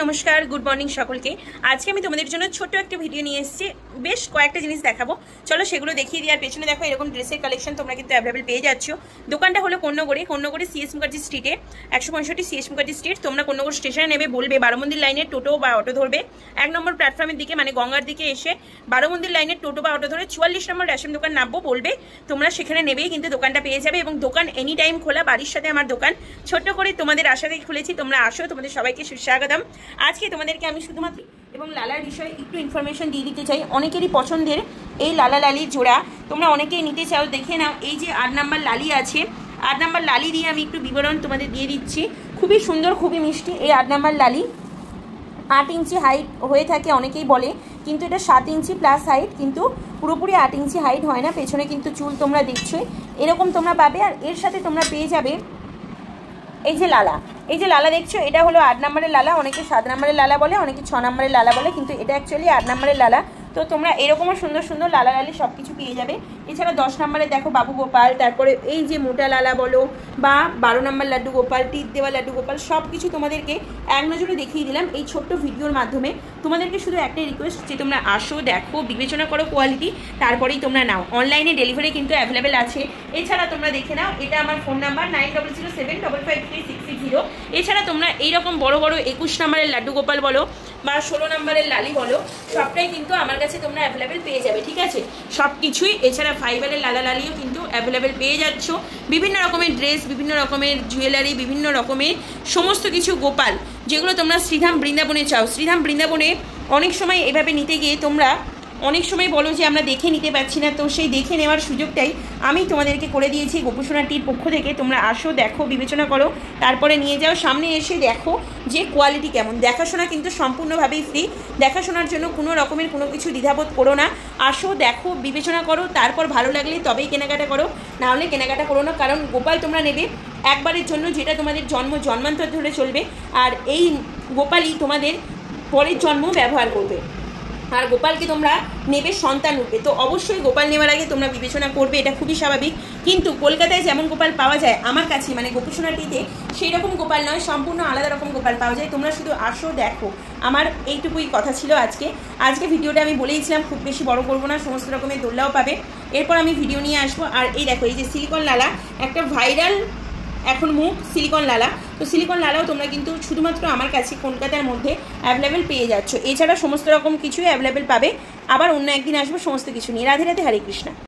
নমস্কার, good morning সকলকে। আজকে আমি তোমাদের জন্য ছোট্ট একটা ভিডিও নিয়ে এসেছি। বেশ কয়েকটা জিনিস দেখাবো, চলো সেগুলো দেখিয়ে দিই। আর পেছনে দেখো এরকম ড্রেসের কালেকশন তোমরা কিন্তু অ্যাভেলেবেল পেয়ে যাচ্ছ। দোকানটা হলো কন্যগড়ে সিএস মুখার্জি স্ট্রিটে, 165 সিএস মুখার্জি স্ট্রিট। তোমরা কন্যগড় স্টেশনে নেবে, বলবে বারোমন্দির লাইনের টোটো বা অটো ধরবে। 1 নম্বর প্ল্যাটফর্মের দিকে মানে গঙ্গার দিকে এসে বারোমন্দির লাইনের টোটো বা অটো ধরে 44 নম্বর রেশন দোকান নামবো, বলবে তোমরা সেখানে নেবেই কিন্তু দোকানটা পেয়ে যাবে। এবং দোকান এনি টাইম খোলা, বাড়ির সাথে আমার দোকান। ছোট্ট করে তোমাদের আশাতে খুলেছি, তোমরা আসো, তোমাদের সবাইকে সুস্বাগতম। আজকে তোমাদেরকে আমি শুধুমাত্র এবং লালার বিষয়ে একটু ইনফরমেশন দিয়ে দিতে চাই। অনেকেরই পছন্দের এই লালা লালির জোড়া তোমরা অনেকেই নিতে চাও, দেখে নাও। এই যে 8 নাম্বার লালি আছে, 8 নাম্বার লালি দিয়ে আমি একটু বিবরণ তোমাদের দিয়ে দিচ্ছি। খুবই সুন্দর, খুবই মিষ্টি এই 8 নাম্বার লালি। 8 ইঞ্চি হাইট হয়ে থাকে অনেকেই বলে, কিন্তু এটা 7 ইঞ্চি প্লাস হাইট, কিন্তু পুরোপুরি 8 ইঞ্চি হাইট হয় না। পেছনে কিন্তু চুল তোমরা দেখছোই, এরকম তোমরা পাবে। আর এর সাথে তোমরা পেয়ে যাবে এই যে লালা, এই যে লালা দেখছো, এটা হলো 8 নম্বরের লালা। অনেকে 7 নম্বরের লালা বলে, অনেকে 6 নম্বরের লালা বলে, কিন্তু এটা অ্যাকচুয়ালি 8 নম্বরের লালা। তো তোমরা এরকমও সুন্দর সুন্দর লালা লালি সব কিছু পেয়ে যাবে। এছাড়া 10 নম্বরে দেখো বাবু গোপাল, তারপরে এই যে মোটা লালা বলো বা 12 নম্বর লাড্ডু গোপাল, টিপ দেওয়া লাড্ডু গোপাল, সব কিছু তোমাদেরকে এক নজরে দেখিয়ে দিলাম এই ছোট্ট ভিডিওর মাধ্যমে। তোমাদেরকে শুধু একটাই রিকোয়েস্ট যে তোমরা আসো, দেখো, বিবেচনা করো কোয়ালিটি, তারপরেই তোমরা নাও। অনলাইনে ডেলিভারি কিন্তু অ্যাভেলেবেল আছে। এছাড়া তোমরা দেখে নাও, এটা আমার ফোন নাম্বার 9007553660। এছাড়া তোমরা এইরকম বড় বড় 21 নম্বরের লাড্ডু গোপাল বলো বা 16 নম্বরের লালি বলো, সবটাই কিন্তু আমার কাছে তোমরা অ্যাভেলেবেল পেয়ে যাবে, ঠিক আছে, সব কিছুই। এছাড়া ফাইবারের লালা লালিও কিন্তু অ্যাভেলেবেল পেয়ে যাচ্ছ। বিভিন্ন রকমের ড্রেস, বিভিন্ন রকমের জুয়েলারি, বিভিন্ন রকমের সমস্ত কিছু গোপাল, যেগুলো তোমরা শ্রীধাম বৃন্দাবনে চাও। শ্রীধাম বৃন্দাবনে অনেক সময় এভাবে নিতে গিয়ে তোমরা অনেক সময় বলো যে আমরা দেখে নিতে পারছি না, তো সেই দেখে নেওয়ার সুযোগটাই আমি তোমাদেরকে করে দিয়েছি গোপুসোনাটির পক্ষ থেকে। তোমরা আসো, দেখো, বিবেচনা করো, তারপরে নিয়ে যাও। সামনে এসে দেখো যে কোয়ালিটি কেমন। দেখাশোনা কিন্তু সম্পূর্ণভাবেই ফ্রি, দেখাশোনার জন্য কোনো রকমের কোনো কিছু দ্বিধাবোধ করো না। আসো, দেখো, বিবেচনা করো, তারপর ভালো লাগলে তবেই কেনাকাটা করো, নাহলে কেনাকাটা করো না। কারণ গোপাল তোমরা নেবে একবারের জন্য, যেটা তোমাদের জন্মান্তর ধরে চলবে। আর এই গোপালই তোমাদের পরের জন্ম ব্যবহার করবে। আর গোপালকে তোমরা নেবে সন্তান রূপে, তো অবশ্যই গোপাল নেওয়ার আগে তোমরা বিবেচনা করবে, এটা খুবই স্বাভাবিক। কিন্তু কলকাতায় যেমন গোপাল পাওয়া যায় আমার কাছে মানে গোপুসোনাটিতে, সেই রকম গোপাল নয়, সম্পূর্ণ আলাদা রকম গোপাল পাওয়া যায়। তোমরা শুধু আসো, দেখো। আমার এইটুকুই কথা ছিল আজকে ভিডিওটা আমি বলেইছিলাম খুব বেশি বড় করবো না, সমস্ত রকমের দোল্লাও পাবে। এরপর আমি ভিডিও নিয়ে আসবো। আর এই দেখো, এই যে সিলিকন লালা, একটা ভাইরাল এখন মুখ সিলিকন লালা। তো সিলিকন লালাও তোমরা কিন্তু শুধুমাত্র আমার কাছে কলকাতার মধ্যে অ্যাভেলেবেল পেয়ে যাচ্ছ। এছাড়া সমস্ত রকম কিছুই অ্যাভেলেবেল পাবে। আবার অন্য একদিন আসবো সমস্ত কিছু নিয়ে। রাধে রাধে, হরে কৃষ্ণা।